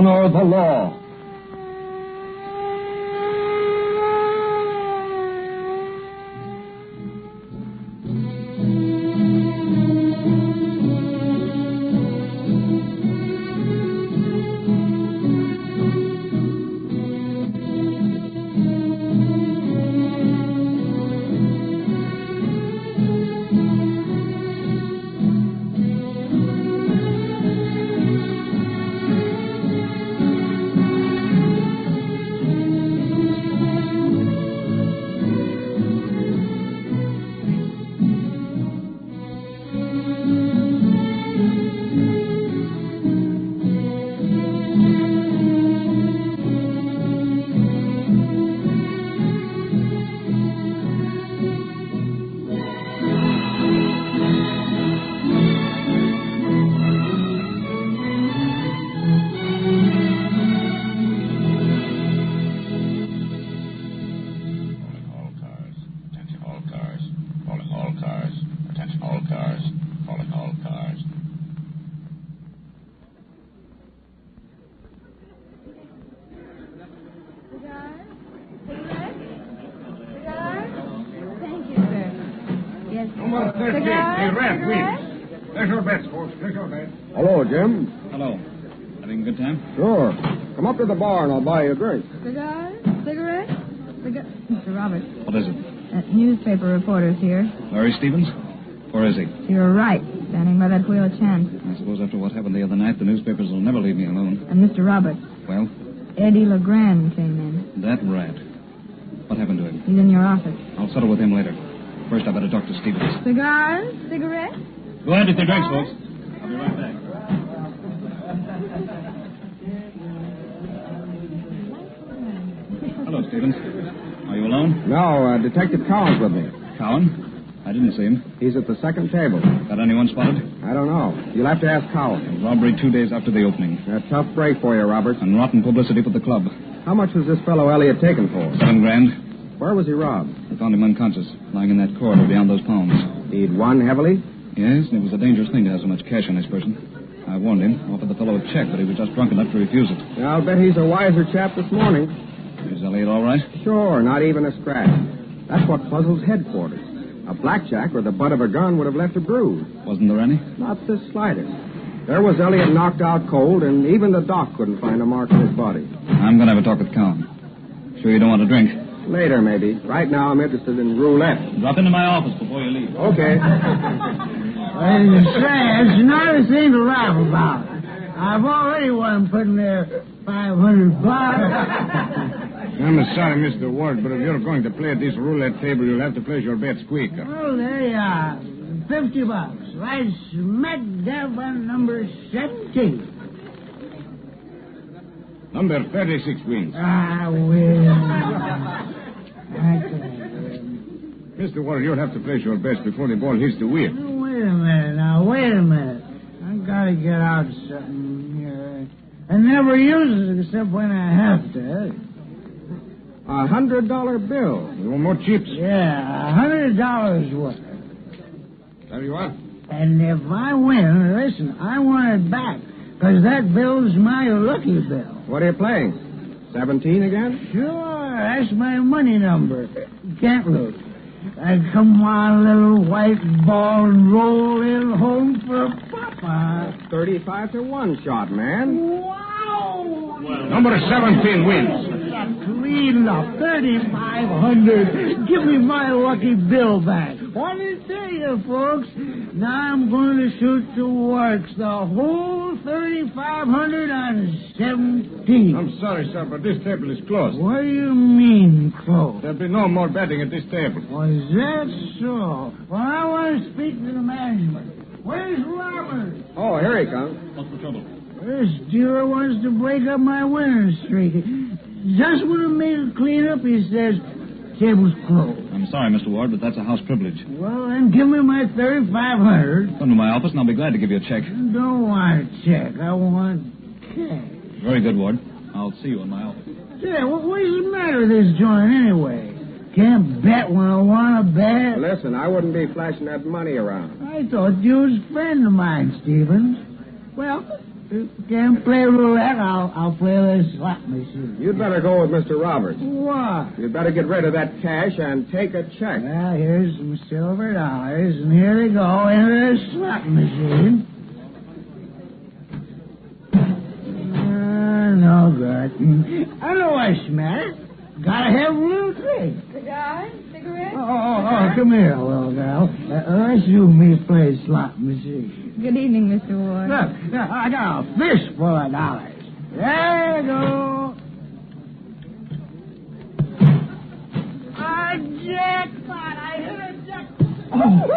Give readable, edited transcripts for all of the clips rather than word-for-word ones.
honor the law. Hello, Jim. Hello. Having a good time? Sure. Come up to the bar and I'll buy you a drink. Cigars? Cigarettes? Mr. Roberts. What is it? Newspaper reporter's here. Larry Stevens? Where is he? To your right, standing by that wheel of chance. I suppose after what happened the other night, the newspapers will never leave me alone. And Mr. Roberts. Well? Eddie LeGrand came in. That rat. What happened to him? He's in your office. I'll settle with him later. First, I better talk to Stevens. Cigars? Cigarettes? Go ahead with your drinks, folks. I'll be right back. Hello, Stevens. Are you alone? No, Detective Cowan's with me. Cowan? I didn't see him. He's at the second table. Got anyone spotted? I don't know. You'll have to ask Cowan. Robbery 2 days after the opening. A tough break for you, Roberts. And rotten publicity for the club. How much was this fellow Elliott taken for? $7,000. Where was he robbed? I found him unconscious, lying in that corridor beyond those palms. He'd won heavily? Yes, and it was a dangerous thing to have so much cash on his person. I warned him, offered the fellow a check, but he was just drunk enough to refuse it. Yeah, I'll bet he's a wiser chap this morning. Is Elliott all right? Sure, not even a scratch. That's what puzzles headquarters. A blackjack or the butt of a gun would have left a bruise. Wasn't there any? Not the slightest. There was Elliott knocked out cold, and even the doc couldn't find a mark on his body. I'm going to have a talk with Cowan. Sure you don't want a drink? Later, maybe. Right now, I'm interested in roulette. Drop into my office before you leave. Okay. It's not a thing to laugh about. I've already won putting there $500. I'm sorry, Mr. Ward, but if you're going to play at this roulette table, you'll have to place your bets quick. Oh, there you are. $50. Right smack dab on number 17. Number 36 wins. I win. Mr. Ward, you'll have to place your bets before the ball hits the wheel. Wait a minute. I gotta get out something here. I never use it except when I have to. $100 bill. You want more chips? Yeah, $100 worth. There you are. And if I win, listen, I want it back, because that bill's my lucky bill. What are you playing? 17 again? Sure, that's my money number. Can't lose. Come on, little white ball, and roll in home for Papa. 35 to 1 shot, man. Wow! Number 17 wins. Clean up, 3,500. Give me my lucky bill back. What did I tell you, folks? Now I'm going to shoot the works. The whole 3,500 on 17. I'm sorry, sir, but this table is closed. What do you mean, closed? There'll be no more betting at this table. Was that so? Well, I want to speak to the management. Where's Robert? Oh, here he comes. What's the trouble? This dealer wants to break up my winning streak. Just when I made it clean up, he says, table's closed. I'm sorry, Mr. Ward, but that's a house privilege. Well, then give me my 3,500. Come to my office and I'll be glad to give you a check. I don't want a check. I want cash. Very good, Ward. I'll see you in my office. Say, what's the matter with this joint anyway? Can't bet when I want to bet. Listen, I wouldn't be flashing that money around. I thought you was a friend of mine, Stevens. Well, Can't play roulette, I'll play the slot machine. You'd better go with Mr. Roberts. What? You'd better get rid of that cash and take a check. Well, here's some silver dollars, and here they go into the slot machine. No good. I know I smell it. Gotta have a little drink. Cigars? Cigarettes? Oh, come here, little girl. Let's do me play slot machine. Good evening, Mr. Ward. Look, I got a fist full of dollars. There you go. A jackpot. I hit a jackpot.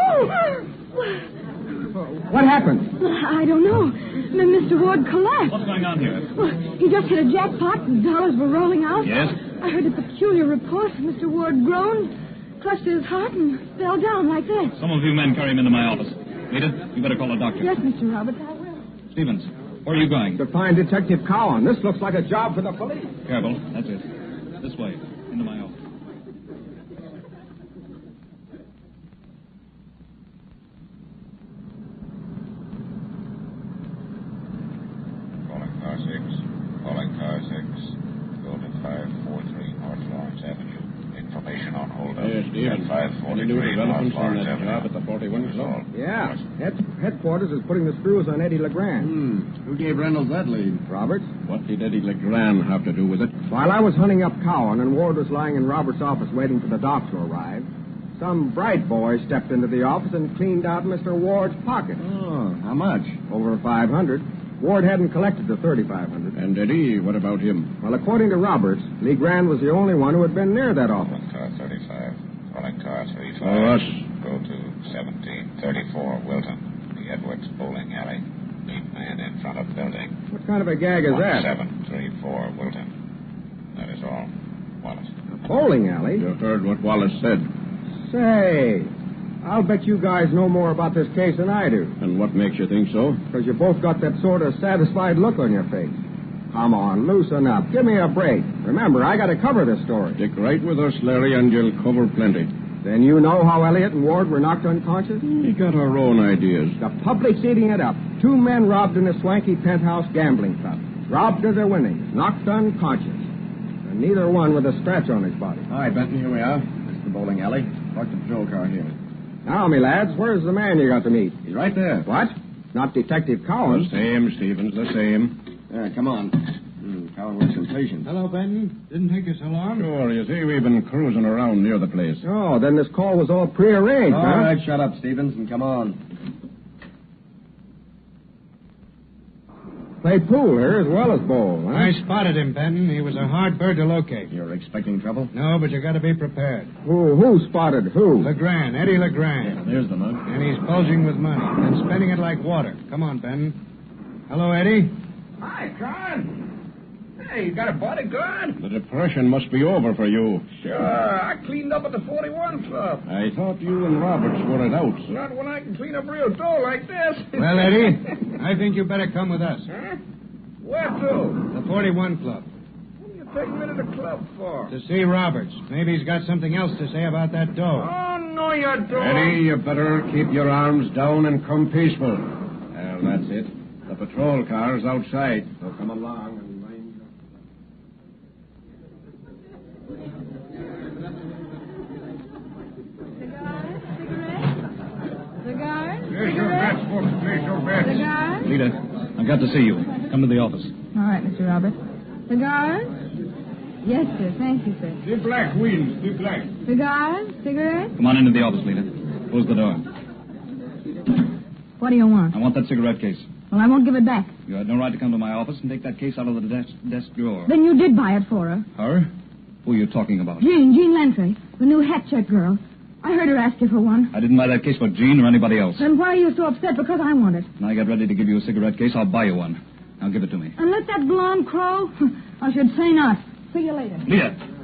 What happened? I don't know. Mr. Ward collapsed. What's going on here? Well, he just hit a jackpot and dollars were rolling out. Yes? I heard a peculiar report. Mr. Ward groaned, clutched his heart, and fell down like this. Some of you men carry him into my office. Rita, you better call a doctor. Yes, Mr. Roberts, I will. Stevens, where are you going? To find Detective Cowan. This looks like a job for the police. Careful. That's it. This way. Into my office. Calling car 6. Go to 543 North Lawrence Avenue. Information on hold up. Yes, dear. At 543 North Lawrence Avenue. Job at the 41 Club? Yeah. Headquarters is putting the screws on Eddie LeGrand. Who gave Reynolds that lead? Roberts? What did Eddie LeGrand have to do with it? While I was hunting up Cowan and Ward was lying in Roberts' office waiting for the doc to arrive, some bright boy stepped into the office and cleaned out Mr. Ward's pocket. Oh, how much? Over $500. Ward hadn't collected the $3,500. And Eddie, what about him? Well, according to Roberts, LeGrand was the only one who had been near that office. Calling car 35. Calling car 35. Oh, us. Go to 1734 Wilton. The Edwards Bowling Alley. Meet man in front of building. What kind of a gag is that? 1734 Wilton. That is all. Wallace. A bowling alley? You heard what Wallace said. Say, I'll bet you guys know more about this case than I do. And what makes you think so? Because you both got that sort of satisfied look on your face. Come on, loosen up. Give me a break. Remember, I got to cover this story. Stick right with us, Larry, and you'll cover plenty. Then you know how Elliott and Ward were knocked unconscious? We got our own ideas. The public's eating it up. 2 men robbed in a swanky penthouse gambling club. Robbed of their winnings. Knocked unconscious. And neither one with a scratch on his body. Hi, Benton, here we are. It's the bowling alley. Park the patrol car here. Now, me lads, where's the man you got to meet? He's right there. What? Not Detective Cowan. The same, Stevens, the same. Come on. Cowan works impatient. Hello, Benton. Didn't take you so long. Sure, you see, we've been cruising around near the place. Oh, then this call was all prearranged, All huh? right, shut up, Stevens, and come on. Play pool here as well as bowl, huh? I spotted him, Benton. He was a hard bird to locate. You're expecting trouble? No, but you got to be prepared. Who spotted who? LeGrand, Eddie LeGrand. There's the mug. And he's bulging with money and spending it like water. Come on, Benton. Hello, Eddie. Hi, Con. Hey, you got a bodyguard? The depression must be over for you. Sure, I cleaned up at the 41 Club. I thought you and Roberts were it out. Not when I can clean up real dough like this. Well, Eddie, I think you better come with us. Huh? Where to? The 41 Club. What are you taking me to the club for? To see Roberts. Maybe he's got something else to say about that dough. Oh, no, you don't. Eddie, you better keep your arms down and come peaceful. Well, that's it. The patrol car's outside, so come along and mind your... Cigars? Place your bets, folks. Place your bets. Cigars? Lita, I've got to see you. Come to the office. All right, Mr. Roberts. Cigars? Yes, sir. Thank you, sir. The black wheels, the black. Cigars? Cigarettes? Come on into the office, Lita. Close the door. What do you want? I want that cigarette case. Well, I won't give it back. You had no right to come to my office and take that case out of the desk drawer. Then you did buy it for her. Her? Who are you talking about? Jean Lantry, the new hat check girl. I heard her ask you for one. I didn't buy that case for Jean or anybody else. Then why are you so upset? Because I want it. When I get ready to give you a cigarette case, I'll buy you one. Now give it to me. And let that blonde crow? I should say not. See you later.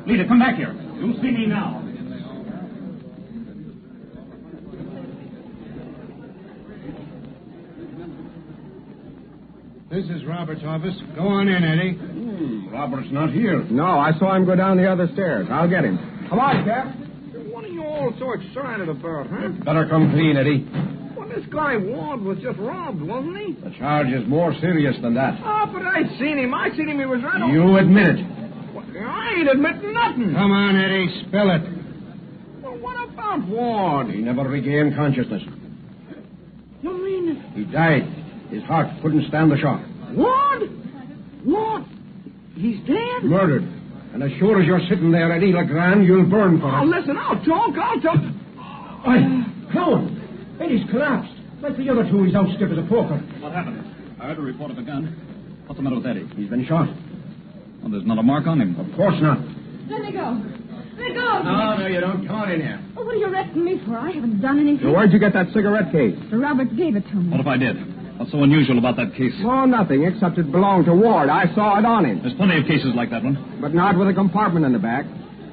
Lita, come back here. You'll see me now. This is Roberts' office. Go on in, Eddie. Roberts not here. No, I saw him go down the other stairs. I'll get him. Come on, Cap. What are you all so excited about, huh? Better come clean, Eddie. Well, This guy Ward was just robbed, wasn't he? The charge is more serious than that. Oh, but I seen him. He was right on. You admit it. I ain't admitting nothing. Come on, Eddie, spill it. Well, what about Ward? He never regained consciousness. You mean He died. His heart couldn't stand the shock. Ward? Ward? He's dead? Murdered. And as sure as you're sitting there, Eddie LeGrand, you'll burn for Oh, it. listen, I'll talk. Clown! Eddie's collapsed. Like the other two, he's out stiff as a poker. What happened? I heard a report of a gun. What's the matter with Eddie? He's been shot. Well, there's not a mark on him. Of course not. Let me go. Let me go. No, you don't. Come on in here. Oh, what are you arresting me for? I haven't done anything. So where'd you get that cigarette case? Robert gave it to me. What if I did? What's so unusual about that case? Oh, nothing, except it belonged to Ward. I saw it on him. There's plenty of cases like that one. But not with a compartment in the back.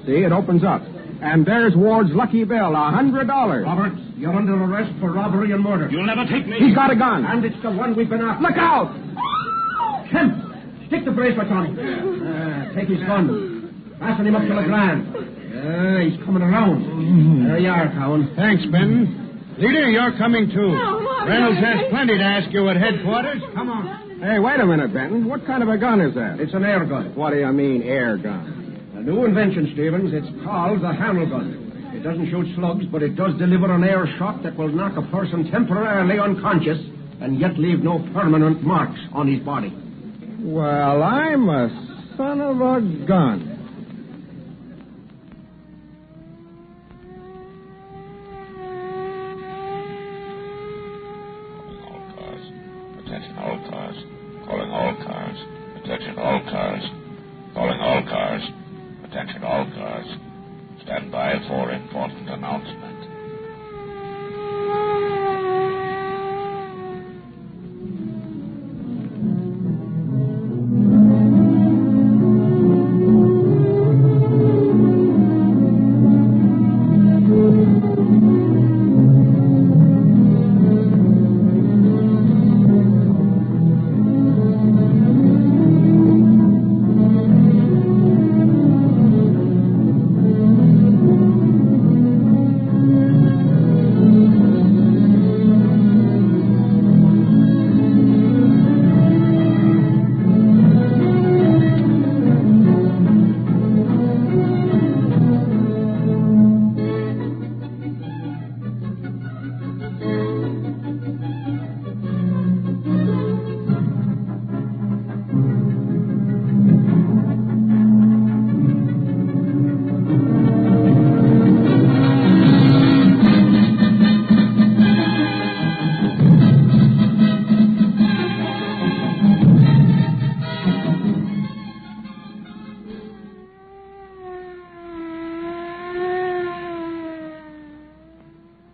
See, it opens up. And there's Ward's lucky bill, $100. Robert, you're under arrest for robbery and murder. You'll never take me. He's got a gun. And it's the one we've been after. Look out! Kemp, stick the bracelet on him. Take his gun. Fasten him up to the ground. He's coming around. There you are, Cowan. Thanks, Ben. Leader, you're coming too. No, Mom, Reynolds no, has no. plenty to ask you at headquarters. Come on. Hey, wait a minute, Benton. What kind of a gun is that? It's an air gun. What do you mean, air gun? A new invention, Stevens. It's called the handle gun. It doesn't shoot slugs, but it does deliver an air shock that will knock a person temporarily unconscious and yet leave no permanent marks on his body. Well, I'm a son of a gun. Attention all cars. Calling all cars. Attention all cars. Calling all cars. Attention all cars. Stand by for important announcement.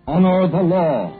Honor the law.